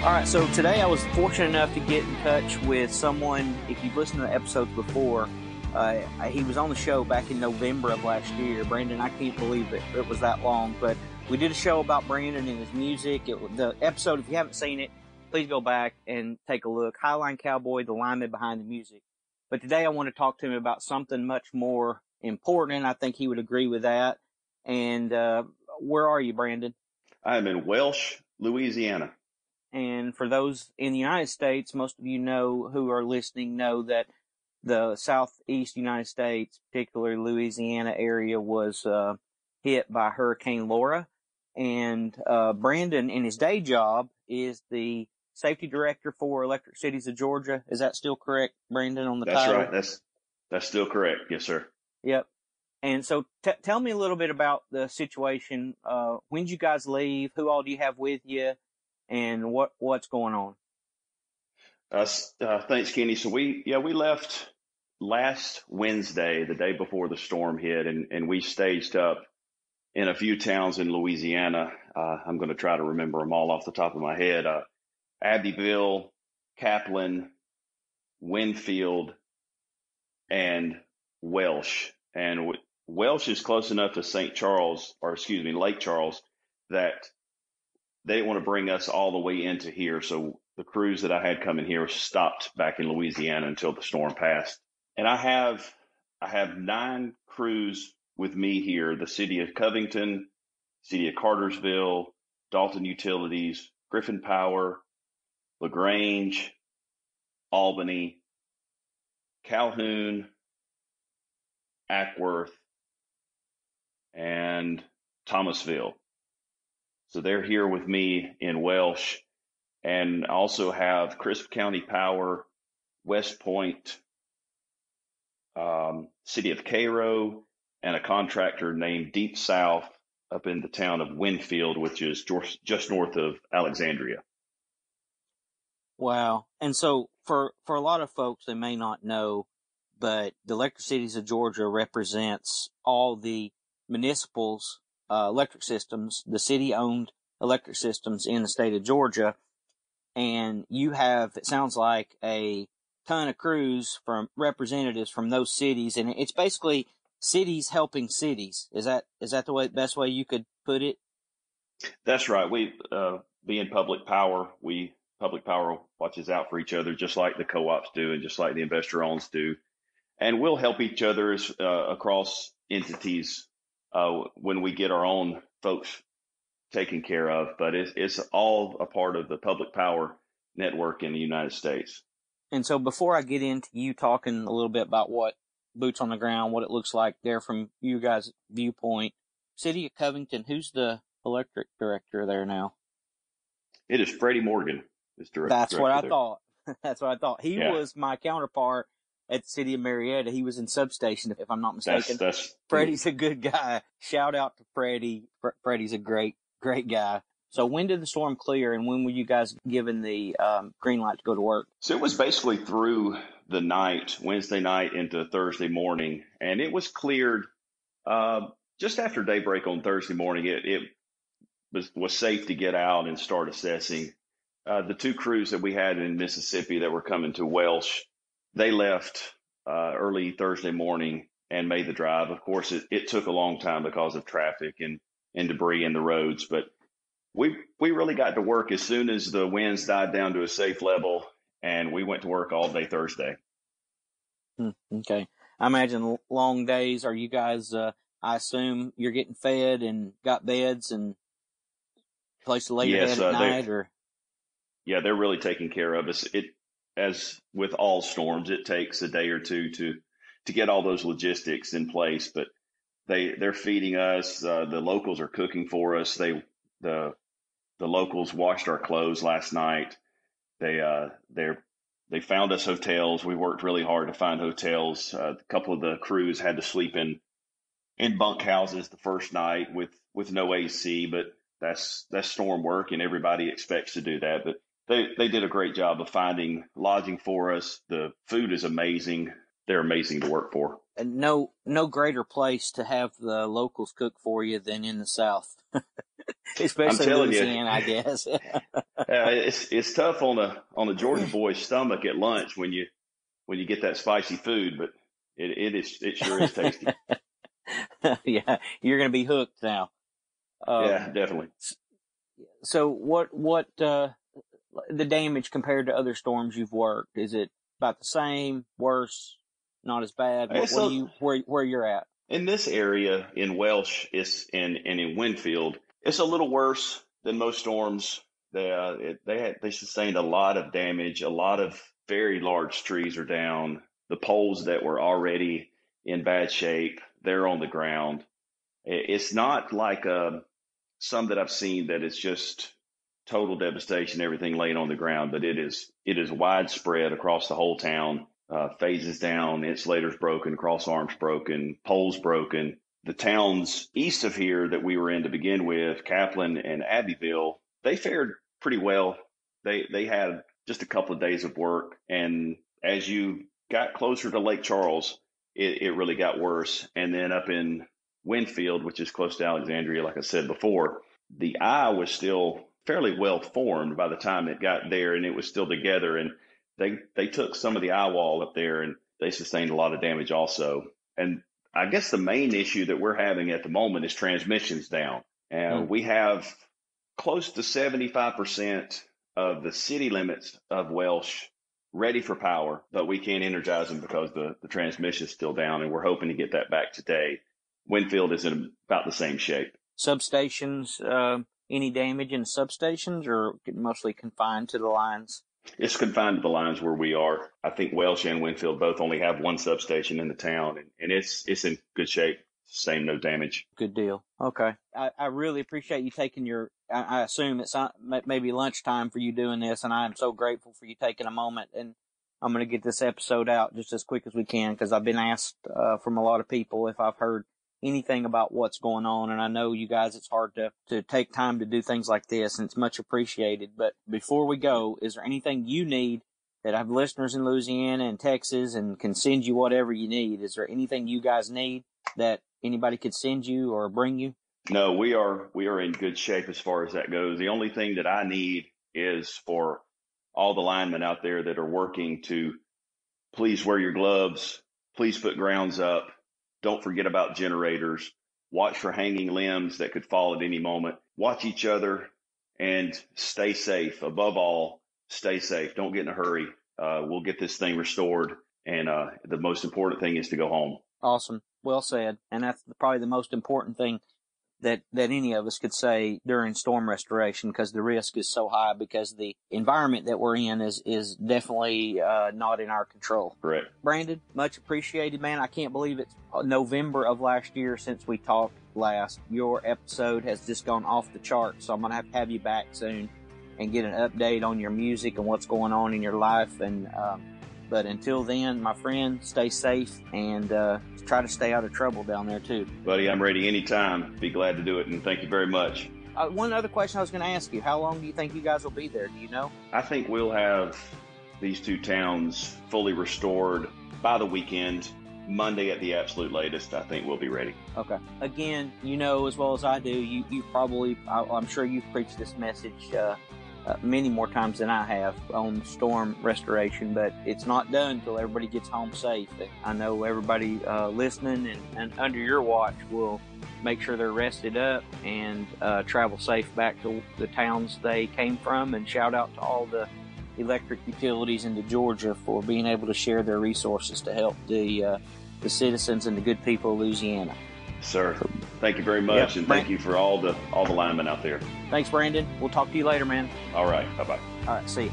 All right, so today I was fortunate enough to get in touch with someone. If you've listened to the episodes before, he was on the show back in November of last year. Brandon, I can't believe it was that long, but we did a show about Brandon and his music. The episode, if you haven't seen it, please go back and take a look. Highline Cowboy, the lineman behind the music. But today I want to talk to him about something much more important, and I think he would agree with that. And where are you, Brandon? I'm in Welsh, Louisiana. And for those in the United States, most of you know who are listening know that the southeast United States, particularly Louisiana area, was hit by Hurricane Laura. And Brandon, in his day job, is the safety director for Electric Cities of Georgia. Is that still correct, Brandon, on the title? That's right. That's still correct. Yes, sir. Yep. And so tell me a little bit about the situation. When did you guys leave? Who all do you have with you? And what's going on? Thanks, Kenny. So we left last Wednesday, the day before the storm hit, and we staged up in a few towns in Louisiana. I'm going to try to remember them all off the top of my head. Abbeville, Kaplan, Winfield, and Welsh. And Welsh is close enough to Lake Charles, that they didn't want to bring us all the way into here. So the crews that I had coming here stopped back in Louisiana until the storm passed. And I have 9 crews with me here: the city of Covington, city of Cartersville, Dalton Utilities, Griffin Power, LaGrange, Albany, Calhoun, Ackworth, and Thomasville. So they're here with me in Welsh, and I also have Crisp County Power, West Point, city of Cairo, and a contractor named Deep South up in the town of Winfield, which is just north of Alexandria. Wow. And so for a lot of folks, they may not know, but the Electric Cities of Georgia represents all the municipals, electric systems, the city-owned electric systems in the state of Georgia. And you have, it sounds like, a ton of crews from representatives from those cities. And it's basically cities helping cities. Is that the best way you could put it? That's right. We, being public power watches out for each other, just like the co-ops do and just like the investor owns do. And we'll help each other across entities when we get our own folks taken care of. But it's all a part of the public power network in the United States. And so before I get into you talking a little bit about what boots on the ground, what it looks like there from you guys' viewpoint, City of Covington, who's the electric director there now? It is Freddie Morgan. That's what I thought. That's what I thought. He Yeah. was my counterpart at the city of Marietta. He was in Substation, if I'm not mistaken. Freddie's a good guy. Shout out to Freddie. Freddie's a great guy. So when did the storm clear, and when were you guys given the green light to go to work? So it was basically through the night, Wednesday night into Thursday morning, and it was cleared just after daybreak on Thursday morning. It was safe to get out and start assessing. The 2 crews that we had in Mississippi that were coming to Welsh, they left early Thursday morning and made the drive. Of course, it took a long time because of traffic and debris in the roads, but we really got to work as soon as the winds died down to a safe level, and we went to work all day Thursday. Okay. I imagine long days. Are you guys, I assume you're getting fed and got beds and place to lay your head at night? Yeah, they're really taking care of us. As with all storms, it takes a day or two to get all those logistics in place, but they're feeding us. The locals are cooking for us. The locals washed our clothes last night. They found us hotels. We worked really hard to find hotels. A couple of the crews had to sleep in bunk houses the first night with no AC, but that's storm work, and everybody expects to do that. But they did a great job of finding lodging for us. The food is amazing. They're amazing to work for. And no greater place to have the locals cook for you than in the South. I'm especially telling you, Louisiana, I guess. it's tough on the Georgia boy's stomach at lunch when you get that spicy food, but it sure is tasty. Yeah, you're going to be hooked now. Yeah, definitely. So what the damage compared to other storms you've worked? Is it about the same, worse, not as bad? What do you where you're at? In this area in Welsh, and in Winfield, it's a little worse than most storms. They sustained a lot of damage. A lot of very large trees are down. The poles that were already in bad shape, they're on the ground. It's not like some that I've seen that it's just total devastation, everything laying on the ground, but it is widespread across the whole town. Phases down, insulators broken, cross arms broken, poles broken. The towns east of here that we were in to begin with, Kaplan and Abbeville, they fared pretty well. They had just a couple of days of work, and as you got closer to Lake Charles, it really got worse. And then up in Winfield, which is close to Alexandria, like I said before, the eye was still fairly well formed by the time it got there, and it was still together. And they took some of the eye wall up there, and they sustained a lot of damage also. And I guess the main issue that we're having at the moment is transmissions down. And we have close to 75% of the city limits of Welsh ready for power, but we can't energize them because the transmission is still down, and we're hoping to get that back today. Winfield is in about the same shape. Substations, any damage in substations, or mostly confined to the lines? It's confined to the lines where we are. I think Welsh and Winfield both only have one substation in the town, and it's in good shape. Same, no damage. Good deal. Okay. I really appreciate you taking I assume it's maybe lunchtime for you doing this, and I am so grateful for you taking a moment. And I'm going to get this episode out just as quick as we can, because I've been asked from a lot of people if I've heard anything about what's going on. And I know you guys, it's hard to take time to do things like this, and it's much appreciated. But before we go, is there anything you need that I have listeners in Louisiana and Texas and can send you whatever you need? Is there anything you guys need that anybody could send you or bring you? No, we are in good shape as far as that goes. The only thing that I need is for all the linemen out there that are working to please wear your gloves, please put grounds up, don't forget about generators, watch for hanging limbs that could fall at any moment, watch each other, and stay safe. Above all, stay safe. Don't get in a hurry. We'll get this thing restored, and the most important thing is to go home. Awesome. Well said. And that's probably the most important thing that any of us could say during storm restoration, because the risk is so high, because the environment that we're in is definitely not in our control. Correct. Brandon, much appreciated, man. I can't believe it's November of last year since we talked last. Your episode has just gone off the charts, so I'm going to have you back soon and get an update on your music and what's going on in your life. And but until then, my friend, stay safe and try to stay out of trouble down there too. Buddy, I'm ready anytime. Be glad to do it, and thank you very much. One other question I was going to ask you: how long do you think you guys will be there? Do you know? I think we'll have these two towns fully restored by the weekend. Monday at the absolute latest, I think we'll be ready. Okay. Again, you know as well as I do, you probably, I'm sure you've preached this message many more times than I have on storm restoration, but it's not done until everybody gets home safe. I know everybody listening and under your watch will make sure they're rested up and travel safe back to the towns they came from. And shout out to all the electric utilities into Georgia for being able to share their resources to help the citizens and the good people of Louisiana. Sir, thank you very much, and thank you for all the linemen out there. Thanks, Brandon. We'll talk to you later, man. All right, bye-bye. All right, see you.